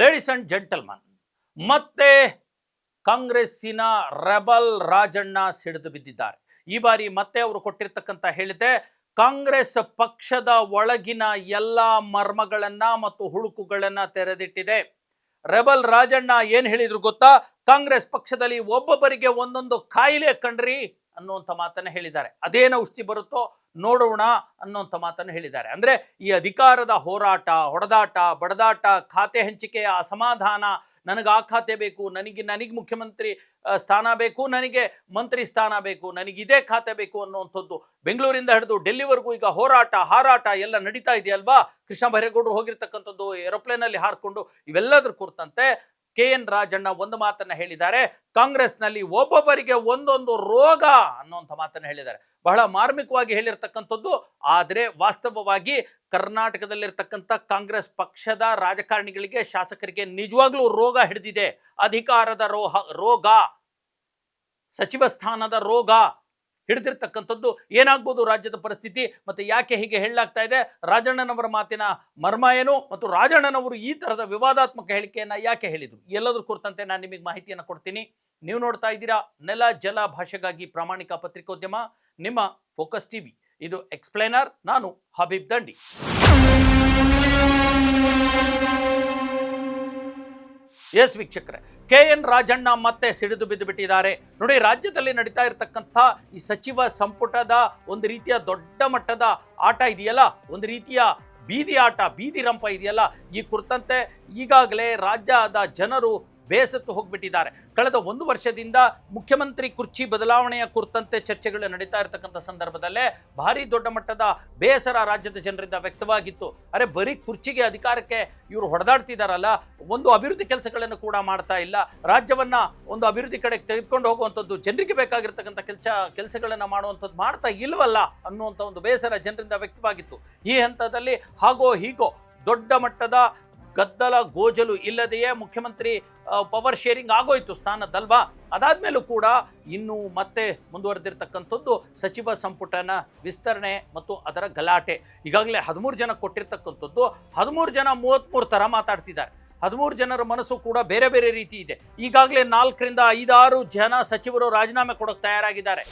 Ladies and gentleman, ಮತ್ತೆ ಕಾಂಗ್ರೆಸ್ಸಿನ rebel Rajanna ಸಿಡಿದು ಬಿದ್ದಿದ್ದಾರೆ. ಈ ಬಾರಿ ಮತ್ತೆ ಅವರು ಕೊಟ್ಟಿರ್ತಕ್ಕಂಥ ಹೇಳಿದೆ ಕಾಂಗ್ರೆಸ್ ಪಕ್ಷದ ಒಳಗಿನ ಎಲ್ಲ ಮರ್ಮಗಳನ್ನ ಮತ್ತು ಹುಳುಕುಗಳನ್ನ ತೆರೆದಿಟ್ಟಿದೆ. ರೆಬಲ್ ರಾಜಣ್ಣ ಏನ್ ಹೇಳಿದ್ರು ಗೊತ್ತಾ? ಕಾಂಗ್ರೆಸ್ ಪಕ್ಷದಲ್ಲಿ ಒಬ್ಬೊಬ್ಬರಿಗೆ ಒಂದೊಂದು ಕಾಯಿಲೆ ಕಂಡ್ರಿ ಅನ್ನುವಂಥ ಮಾತನ್ನ ಹೇಳಿದ್ದಾರೆ. ಅದೇನು ಔಷಧಿ ಬರುತ್ತೋ ನೋಡೋಣ ಅನ್ನುವಂಥ ಮಾತನ್ನು ಹೇಳಿದ್ದಾರೆ. ಅಂದ್ರೆ ಈ ಅಧಿಕಾರದ ಹೋರಾಟ, ಹೊಡೆದಾಟ, ಬಡದಾಟ, ಖಾತೆ ಹಂಚಿಕೆಯ ಅಸಮಾಧಾನ, ನನಗೆ ಆ ಖಾತೆ ಬೇಕು, ನನಗೆ ಮುಖ್ಯಮಂತ್ರಿ ಸ್ಥಾನ ಬೇಕು, ನನಗೆ ಮಂತ್ರಿ ಸ್ಥಾನ ಬೇಕು, ನನಗೆ ಇದೇ ಖಾತೆ ಬೇಕು ಅನ್ನುವಂಥದ್ದು ಬೆಂಗಳೂರಿಂದ ಹಿಡಿದು ಡೆಲ್ಲಿವರೆಗೂ ಈಗ ಹೋರಾಟ ಹಾರಾಟ ಎಲ್ಲ ನಡೀತಾ ಇದೆಯಲ್ವಾ? ಕೃಷ್ಣ ಬೈರೇಗೌಡರು ಹೋಗಿರ್ತಕ್ಕಂಥದ್ದು, ಏರೋಪ್ಲೇನಲ್ಲಿ ಹಾರಿಕೊಂಡು, ಇವೆಲ್ಲದ್ರ ಕುರಿತಂತೆ KN ರಾಜಣ್ಣ ಒಂದು ಮಾತನ್ನ ಹೇಳಿದ್ದಾರೆ. ಕಾಂಗ್ರೆಸ್ನಲ್ಲಿ ಒಬ್ಬೊಬ್ಬರಿಗೆ ಒಂದೊಂದು ರೋಗ ಅನ್ನುವಂಥ ಮಾತನ್ನ ಹೇಳಿದ್ದಾರೆ. ಬಹಳ ಮಾರ್ಮಿಕವಾಗಿ ಹೇಳಿರ್ತಕ್ಕಂಥದ್ದು. ಆದರೆ ವಾಸ್ತವವಾಗಿ ಕರ್ನಾಟಕದಲ್ಲಿರ್ತಕ್ಕಂಥ ಕಾಂಗ್ರೆಸ್ ಪಕ್ಷದ ರಾಜಕಾರಣಿಗಳಿಗೆ, ಶಾಸಕರಿಗೆ ನಿಜವಾಗ್ಲೂ ರೋಗ ಹಿಡಿದಿದೆ. ಅಧಿಕಾರದ ರೋಗ, ಸಚಿವ ಸ್ಥಾನದ ರೋಗ ಹಿಡಿದಿರ್ತಕ್ಕಂಥದ್ದು. ಏನಾಗ್ಬೋದು ರಾಜ್ಯದ ಪರಿಸ್ಥಿತಿ, ಮತ್ತೆ ಯಾಕೆ ಹೀಗೆ ಹೇಳಲಾಗ್ತಾ ಇದೆ, ರಾಜಣ್ಣನವರ ಮಾತಿನ ಮರ್ಮ ಏನು, ಮತ್ತು ರಾಜಣ್ಣನವರು ಈ ತರಹದ ವಿವಾದಾತ್ಮಕ ಹೇಳಿಕೆಯನ್ನ ಯಾಕೆ ಹೇಳಿದ್ರು, ಎಲ್ಲದ್ರ ಕುರಿತಂತೆ ನಾನು ನಿಮಗೆ ಮಾಹಿತಿಯನ್ನು ಕೊಡ್ತೀನಿ. ನೀವು ನೋಡ್ತಾ ಇದ್ದೀರಾ ನೆಲ ಜಲ ಭಾಷೆಗಾಗಿ ಪ್ರಾಮಾಣಿಕ ಪತ್ರಿಕೋದ್ಯಮ, ನಿಮ್ಮ ಫೋಕಸ್ ಟಿವಿ. ಇದು ಎಕ್ಸ್ಪ್ಲೇನರ್, ನಾನು ಹಬೀಬ್ ದಂಡಿ. ಎಸ್ ವೀಕ್ಷಕರೇ, KN ರಾಜಣ್ಣ ಮತ್ತೆ ಸಿಡಿದು ಬಿದ್ದು ಬಿಟ್ಟಿದ್ದಾರೆ. ನೋಡಿ, ರಾಜ್ಯದಲ್ಲಿ ನಡೀತಾ ಇರತಕ್ಕಂಥ ಈ ಸಚಿವ ಸಂಪುಟದ ಒಂದು ರೀತಿಯ ದೊಡ್ಡ ಮಟ್ಟದ ಆಟ ಇದೆಯಲ್ಲ, ಒಂದು ರೀತಿಯ ಬೀದಿ ಆಟ, ಬೀದಿ ರಂಪ ಇದೆಯಲ್ಲ, ಈ ಕುರಿತಂತೆ ಈಗಾಗಲೇ ರಾಜ್ಯದ ಜನರು ಬೇಸತ್ತು ಹೋಗ್ಬಿಟ್ಟಿದ್ದಾರೆ. ಕಳೆದ 1 ವರ್ಷದಿಂದ ಮುಖ್ಯಮಂತ್ರಿ ಕುರ್ಚಿ ಬದಲಾವಣೆಯ ಕುರಿತಂತೆ ಚರ್ಚೆಗಳು ನಡೀತಾ ಇರತಕ್ಕಂಥ ಸಂದರ್ಭದಲ್ಲೇ ಭಾರಿ ದೊಡ್ಡ ಮಟ್ಟದ ಬೇಸರ ರಾಜ್ಯದ ಜನರಿಂದ ವ್ಯಕ್ತವಾಗಿತ್ತು. ಅರೆ, ಬರೀ ಕುರ್ಚಿಗೆ, ಅಧಿಕಾರಕ್ಕೆ ಇವರು ಹೊಡೆದಾಡ್ತಿದಾರಲ್ಲ, ಒಂದು ಅಭಿವೃದ್ಧಿ ಕೆಲಸಗಳನ್ನು ಕೂಡ ಮಾಡ್ತಾ ಇಲ್ಲ, ರಾಜ್ಯವನ್ನ ಒಂದು ಅಭಿವೃದ್ಧಿ ಕಡೆಗೆ ತೆಗೆದುಕೊಂಡು ಹೋಗುವಂಥದ್ದು, ಜನರಿಗೆ ಬೇಕಾಗಿರ್ತಕ್ಕಂಥ ಕೆಲಸಗಳನ್ನು ಮಾಡುವಂಥದ್ದು ಮಾಡ್ತಾ ಇಲ್ವಲ್ಲ ಅನ್ನುವಂಥ ಒಂದು ಬೇಸರ ಜನರಿಂದ ವ್ಯಕ್ತವಾಗಿತ್ತು. ಈ ಹಂತದಲ್ಲಿ ಹಾಗೋ ಹೀಗೋ ದೊಡ್ಡ ಮಟ್ಟದ ಗದ್ದಲ ಗೋಜಲು ಇಲ್ಲದೆಯೇ ಮುಖ್ಯಮಂತ್ರಿ ಪವರ್ ಶೇರಿಂಗ್ ಆಗೋಯ್ತು ಸ್ಥಾನದಲ್ವಾ. ಅದಾದ್ಮೇಲೂ ಕೂಡ ಇನ್ನು ಮತ್ತೆ ಮುಂದುವರೆದಿರ್ತಕ್ಕಂಥದ್ದು ಸಚಿವ ಸಂಪುಟನ ವಿಸ್ತರಣೆ ಮತ್ತು ಅದರ ಗಲಾಟೆ. ಈಗಾಗಲೇ 13 ಜನ ಕೊಟ್ಟಿರ್ತಕ್ಕಂಥದ್ದು, 13 ಜನ 33 ಥರ ಮಾತಾಡ್ತಿದ್ದಾರೆ. 13 ಜನರ ಮನಸ್ಸು ಕೂಡ ಬೇರೆ ಬೇರೆ ರೀತಿ ಇದೆ. ಈಗಾಗಲೇ 4 ರಿಂದ 5-6 ಜನ ಸಚಿವರು ರಾಜೀನಾಮೆ ಕೊಡೋಕೆ ತಯಾರಾಗಿದ್ದಾರೆ.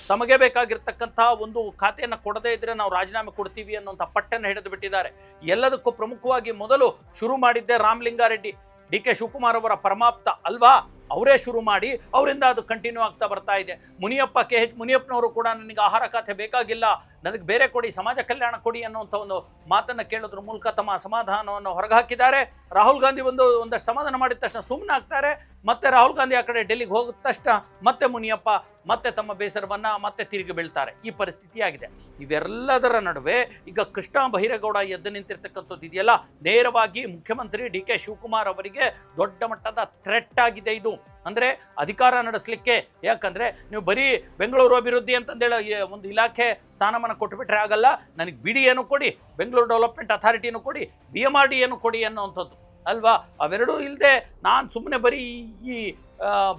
ತಮಗೆ ಬೇಕಾಗಿರ್ತಕ್ಕಂಥ ಒಂದು ಖಾತೆಯನ್ನು ಕೊಡದೇ ಇದ್ರೆ ನಾವು ರಾಜೀನಾಮೆ ಕೊಡ್ತೀವಿ ಅನ್ನುವಂಥ ಪಟ್ಟನ್ನು ಹಿಡಿದು ಬಿಟ್ಟಿದ್ದಾರೆ. ಎಲ್ಲದಕ್ಕೂ ಪ್ರಮುಖವಾಗಿ ಮೊದಲು ಶುರು ಮಾಡಿದ್ದೆ ರಾಮಲಿಂಗಾರೆಡ್ಡಿ, DK ಶಿವಕುಮಾರ್ ಅವರ ಪರಮಾಪ್ತ ಅಲ್ವಾ, ಅವರೇ ಶುರು ಮಾಡಿ ಅವರಿಂದ ಅದು ಕಂಟಿನ್ಯೂ ಆಗ್ತಾ ಬರ್ತಾ ಇದೆ. ಮುನಿಯಪ್ಪ, KH ಮುನಿಯಪ್ಪನವರು ಕೂಡ ನನಗೆ ಆಹಾರ ಖಾತೆ ಬೇಕಾಗಿಲ್ಲ, ನನಗೆ ಬೇರೆ ಕೊಡಿ, ಸಮಾಜ ಕಲ್ಯಾಣ ಕೊಡಿ ಅನ್ನುವಂಥ ಒಂದು ಮಾತನ್ನು ಕೇಳೋದ್ರ ಮೂಲಕ ತಮ್ಮ ಅಸಮಾಧಾನವನ್ನು ಹೊರಗೆ ಹಾಕಿದ್ದಾರೆ. ರಾಹುಲ್ ಗಾಂಧಿ ಒಂದಷ್ಟು ಸಮಾಧಾನ ಮಾಡಿದ ತಕ್ಷಣ ಸುಮ್ಮನೆ ಆಗ್ತಾರೆ. ಮತ್ತೆ ರಾಹುಲ್ ಗಾಂಧಿ ಆ ಕಡೆ ಡೆಲ್ಲಿಗೆ ಹೋಗಿದ ತಕ್ಷಣ ಮತ್ತೆ ಮುನಿಯಪ್ಪ ಮತ್ತೆ ತಮ್ಮ ಬೇಸರವನ್ನ ಮತ್ತೆ ತಿರುಗಿ ಬೀಳ್ತಾರೆ. ಈ ಪರಿಸ್ಥಿತಿ ಆಗಿದೆ. ಇವೆಲ್ಲದರ ನಡುವೆ ಈಗ ಕೃಷ್ಣ ಬೈರೇಗೌಡ ಎದ್ದು ನಿಂತಿರ್ತಕ್ಕಂಥದ್ದು ಇದೆಯಲ್ಲ, ನೇರವಾಗಿ ಮುಖ್ಯಮಂತ್ರಿ DK ಶಿವಕುಮಾರ್ ಅವರಿಗೆ ದೊಡ್ಡ ಮಟ್ಟದ ಥ್ರೆಟ್ ಆಗಿದೆ ಇದು. ಅಂದ್ರೆ ಅಧಿಕಾರ ನಡೆಸಲಿಕ್ಕೆ, ಯಾಕಂದ್ರೆ ನೀವು ಬರೀ ಬೆಂಗಳೂರು ಅಭಿವೃದ್ಧಿ ಅಂತಂದೇಳಿ ಒಂದು ಇಲಾಖೆ ಸ್ಥಾನಮಾನ ಕೊಟ್ಟುಬಿಟ್ರೆ ಆಗಲ್ಲ, ನನಗೆ BDA ಕೊಡಿ, ಬೆಂಗಳೂರು ಡೆವಲಪ್ಮೆಂಟ್ ಅಥಾರಿಟಿನೂ ಕೊಡಿ, BMRDA ಕೊಡಿ ಅನ್ನುವಂಥದ್ದು ಅಲ್ವಾ. ಅವೆರಡೂ ಇಲ್ಲದೆ ನಾನು ಸುಮ್ಮನೆ ಬರೀ ಈ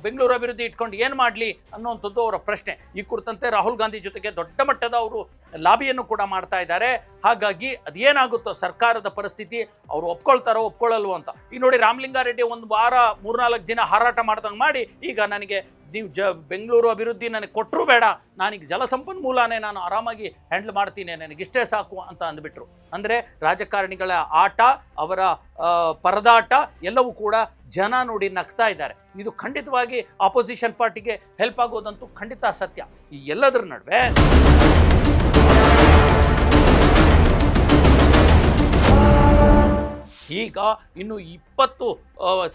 ಬೆಂಗಳೂರು ಅಭಿವೃದ್ಧಿ ಇಟ್ಕೊಂಡು ಏನು ಮಾಡಲಿ ಅನ್ನುವಂಥದ್ದು ಅವರ ಪ್ರಶ್ನೆ. ಈ ಕುರಿತಂತೆ ರಾಹುಲ್ ಗಾಂಧಿ ಜೊತೆಗೆ ದೊಡ್ಡ ಮಟ್ಟದ ಅವರು ಲಾಬಿಯನ್ನು ಕೂಡ ಮಾಡ್ತಾ ಇದ್ದಾರೆ. ಹಾಗಾಗಿ ಅದೇನಾಗುತ್ತೋ ಸರ್ಕಾರದ ಪರಿಸ್ಥಿತಿ, ಅವರು ಒಪ್ಕೊಳ್ತಾರೋ ಒಪ್ಕೊಳ್ಳಲ್ವೋ ಅಂತ. ಈಗ ನೋಡಿ, ರಾಮಲಿಂಗಾರೆಡ್ಡಿ 1 ವಾರ 3-4 ದಿನ ಹಾರಾಟ ಮಾಡ್ದಂಗೆ ಮಾಡಿ ಈಗ ನನಗೆ ನೀವು ಬೆಂಗಳೂರು ಅಭಿವೃದ್ಧಿ ನನಗೆ ಕೊಟ್ಟರು ಬೇಡ, ನಾನೀಗ ಜಲಸಂಪನ್ಮೂಲನೇ ನಾನು ಆರಾಮಾಗಿ ಹ್ಯಾಂಡಲ್ ಮಾಡ್ತೀನಿ, ನನಗಿಷ್ಟೇ ಸಾಕು ಅಂತ ಅಂದ್ಬಿಟ್ರು. ಅಂದರೆ ರಾಜಕಾರಣಿಗಳ ಆಟ, ಅವರ ಪರದಾಟ ಎಲ್ಲವೂ ಕೂಡ ಜನ ನೋಡಿ ನಗ್ತಾ ಇದ್ದಾರೆ. ಇದು ಖಂಡಿತವಾಗಿ ಆಪೋಸಿಷನ್ ಪಾರ್ಟಿಗೆ ಹೆಲ್ಪ್ ಆಗೋದಂತೂ ಖಂಡಿತ ಸತ್ಯ. ಈ ಎಲ್ಲದರ ನಡುವೆ ಈಗ ಇನ್ನು 20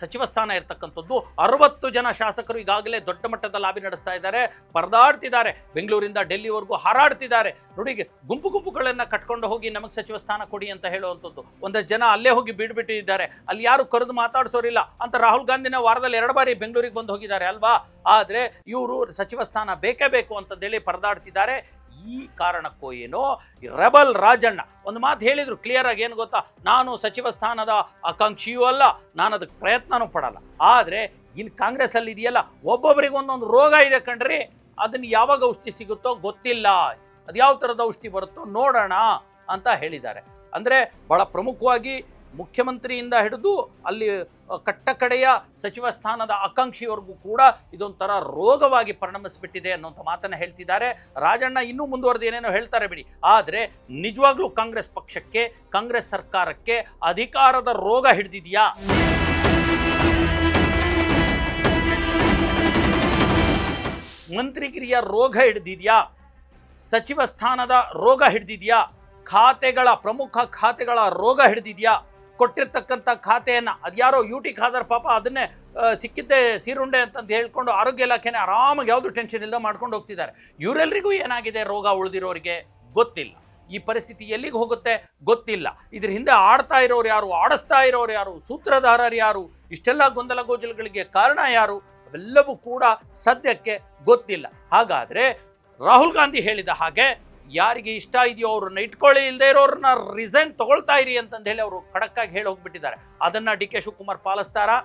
ಸಚಿವ ಸ್ಥಾನ ಇರ್ತಕ್ಕಂಥದ್ದು, 60 ಜನ ಶಾಸಕರು ಈಗಾಗಲೇ ದೊಡ್ಡ ಮಟ್ಟದ ಲಾಬಿ ನಡೆಸ್ತಾ ಇದ್ದಾರೆ, ಪರದಾಡ್ತಿದ್ದಾರೆ, ಬೆಂಗಳೂರಿಂದ ಡೆಲ್ಲಿವರೆಗೂ ಹಾರಾಡ್ತಿದ್ದಾರೆ. ನೋಡಿ, ಗುಂಪುಗಳನ್ನು ಕಟ್ಕೊಂಡು ಹೋಗಿ ನಮಗೆ ಸಚಿವ ಸ್ಥಾನ ಕೊಡಿ ಅಂತ ಹೇಳುವಂಥದ್ದು. ಒಂದಷ್ಟು ಜನ ಅಲ್ಲೇ ಹೋಗಿ ಬಿಟ್ಬಿಟ್ಟಿದ್ದಾರೆ, ಅಲ್ಲಿ ಯಾರು ಕರೆದು ಮಾತಾಡಿಸೋರಿಲ್ಲ ಅಂತ ರಾಹುಲ್ ಗಾಂಧಿನ ವಾರದಲ್ಲಿ 2 ಬಾರಿ ಬೆಂಗಳೂರಿಗೆ ಬಂದು ಹೋಗಿದ್ದಾರೆ ಅಲ್ವಾ. ಆದರೆ ಇವರು ಸಚಿವ ಸ್ಥಾನ ಬೇಕೇ ಬೇಕು ಅಂತಂದೇಳಿ ಪರದಾಡ್ತಿದ್ದಾರೆ. ಈ ಕಾರಣಕ್ಕೋ ಏನೋ ರೆಬಲ್ ರಾಜಣ್ಣ ಒಂದು ಮಾತು ಹೇಳಿದ್ರು ಕ್ಲಿಯರ್ ಆಗಿ, ಏನು ಗೊತ್ತಾ, ನಾನು ಸಚಿವ ಸ್ಥಾನದ ಆಕಾಂಕ್ಷಿಯೂ ಅಲ್ಲ, ನಾನು ಅದಕ್ಕೆ ಪ್ರಯತ್ನನೂ ಪಡಲ್ಲ. ಆದರೆ ಇಲ್ಲಿ ಕಾಂಗ್ರೆಸ್ ಅಲ್ಲಿ ಇದೆಯಲ್ಲ, ಒಬ್ಬೊಬ್ಬರಿಗೆ ಒಂದೊಂದು ರೋಗ ಇದೆ ಕಣ್ರಿ, ಅದನ್ನು ಯಾವಾಗ ಔಷಧಿ ಸಿಗುತ್ತೋ ಗೊತ್ತಿಲ್ಲ. ಅದು ಯಾವ ಥರದ ಔಷಧಿ ಬರುತ್ತೋ ನೋಡೋಣ ಅಂತ ಹೇಳಿದ್ದಾರೆ. ಅಂದರೆ ಬಹಳ ಪ್ರಮುಖವಾಗಿ ಮುಖ್ಯಮಂತ್ರಿಯಿಂದ ಹಿಡಿದು ಅಲ್ಲಿ ಕಟ್ಟಕಡೆಯ ಸಚಿವ ಸ್ಥಾನದ ಆಕಾಂಕ್ಷಿಯವರೆಗೂ ಕೂಡ ಇದೊಂಥರ ರೋಗವಾಗಿ ಪರಿಣಮಿಸಿಬಿಟ್ಟಿದೆ ಅನ್ನೋಂಥ ಮಾತನ್ನು ಹೇಳ್ತಿದ್ದಾರೆ. ರಾಜಣ್ಣ ಇನ್ನೂ ಮುಂದುವರೆದು ಏನೇನೋ ಹೇಳ್ತಾರೆ ಬಿಡಿ, ಆದರೆ ನಿಜವಾಗ್ಲೂ ಕಾಂಗ್ರೆಸ್ ಪಕ್ಷಕ್ಕೆ, ಕಾಂಗ್ರೆಸ್ ಸರ್ಕಾರಕ್ಕೆ ಅಧಿಕಾರದ ರೋಗ ಹಿಡಿದಿದೆಯಾ? ಮಂತ್ರಿಗಿರಿಯ ರೋಗ ಹಿಡಿದಿದೆಯಾ? ಸಚಿವ ಸ್ಥಾನದ ರೋಗ ಹಿಡಿದಿದೆಯಾ? ಖಾತೆಗಳ, ಪ್ರಮುಖ ಖಾತೆಗಳ ರೋಗ ಹಿಡಿದಿದೆಯಾ? ಕೊಟ್ಟಿರ್ತಕ್ಕಂಥ ಖಾತೆಯನ್ನು ಅದ್ಯಾರೋ ಟಿ ಖಾದರ್ ಪಾಪ ಅದನ್ನೇ ಸಿಕ್ಕಿದ್ದೆ ಸೀರುಂಡೆ ಅಂತಂದು ಹೇಳ್ಕೊಂಡು ಆರೋಗ್ಯ ಇಲಾಖೆನೇ ಆರಾಮಾಗಿ ಯಾವುದು ಟೆನ್ಷನ್ ಇಲ್ಲದೆ ಮಾಡ್ಕೊಂಡು ಹೋಗ್ತಿದ್ದಾರೆ. ಇವರೆಲ್ಲರಿಗೂ ಏನಾಗಿದೆ ರೋಗ ಉಳಿದಿರೋರಿಗೆ ಗೊತ್ತಿಲ್ಲ. ಈ ಪರಿಸ್ಥಿತಿ ಎಲ್ಲಿಗೆ ಹೋಗುತ್ತೆ ಗೊತ್ತಿಲ್ಲ. ಇದ್ರ ಹಿಂದೆ ಆಡ್ತಾ ಇರೋರು ಯಾರು, ಆಡಿಸ್ತಾ ಇರೋರು ಯಾರು, ಸೂತ್ರಧಾರರು ಯಾರು, ಇಷ್ಟೆಲ್ಲ ಗೊಂದಲ ಗೋಜಲಗಳಿಗೆ ಕಾರಣ ಯಾರು, ಅವೆಲ್ಲವೂ ಕೂಡ ಸದ್ಯಕ್ಕೆ ಗೊತ್ತಿಲ್ಲ. ಹಾಗಾದರೆ ರಾಹುಲ್ ಗಾಂಧಿ ಹೇಳಿದ ಹಾಗೆ ಯಾರಿಗೆ ಇಷ್ಟ ಇದೆಯೋ ಅವ್ರನ್ನ ಇಟ್ಕೊಳ್ಳಿ, ಇಲ್ಲದೆ ಇರೋರನ್ನ ರಿಸೈನ್ ತಗೊಳ್ತಾ ಇರಿ ಅಂತಂದು ಹೇಳಿ ಅವರು ಖಡಕ್ಕಾಗಿ ಹೇಳಿ ಹೋಗ್ಬಿಟ್ಟಿದ್ದಾರೆ. ಅದನ್ನು ಡಿ ಕೆ ಶಿವಕುಮಾರ್ ಪಾಲಿಸ್ತಾರಾ?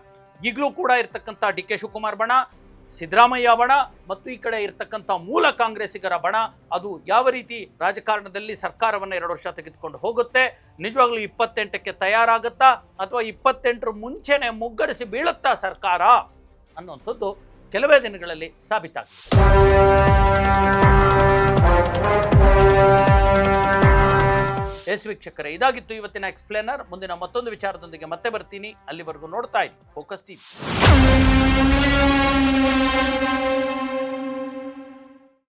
ಈಗಲೂ ಕೂಡ ಇರ್ತಕ್ಕಂಥ ಡಿ ಕೆ ಶಿವಕುಮಾರ್ ಬಣ, ಸಿದ್ದರಾಮಯ್ಯ ಬಣ ಮತ್ತು ಈ ಕಡೆ ಇರ್ತಕ್ಕಂಥ ಮೂಲ ಕಾಂಗ್ರೆಸ್ಸಿಗರ ಬಣ, ಅದು ಯಾವ ರೀತಿ ರಾಜಕಾರಣದಲ್ಲಿ ಸರ್ಕಾರವನ್ನು 2 ವರ್ಷ ತೆಗೆದುಕೊಂಡು ಹೋಗುತ್ತೆ? ನಿಜವಾಗ್ಲೂ 28ಕ್ಕೆ ತಯಾರಾಗುತ್ತಾ ಅಥವಾ 28ರ ಮುಂಚೆನೆ ಮುಗ್ಗರಿಸಿ ಬೀಳುತ್ತಾ ಸರ್ಕಾರ ಅನ್ನುವಂಥದ್ದು ಕೆಲವೇ ದಿನಗಳಲ್ಲಿ ಸಾಬೀತಾಗ್ತದೆ. ಎಸ್ ವೀಕ್ಷಕರೇ, ಇದಾಗಿತ್ತು ಇವತ್ತಿನ ಎಕ್ಸ್ಪ್ಲೇನರ್. ಮುಂದಿನ ಮತ್ತೊಂದು ವಿಚಾರದೊಂದಿಗೆ ಮತ್ತೆ ಬರ್ತೀನಿ. ಅಲ್ಲಿವರೆಗೂ ನೋಡ್ತಾ ಇರಿ ಫೋಕಸ್ ಟಿವಿ.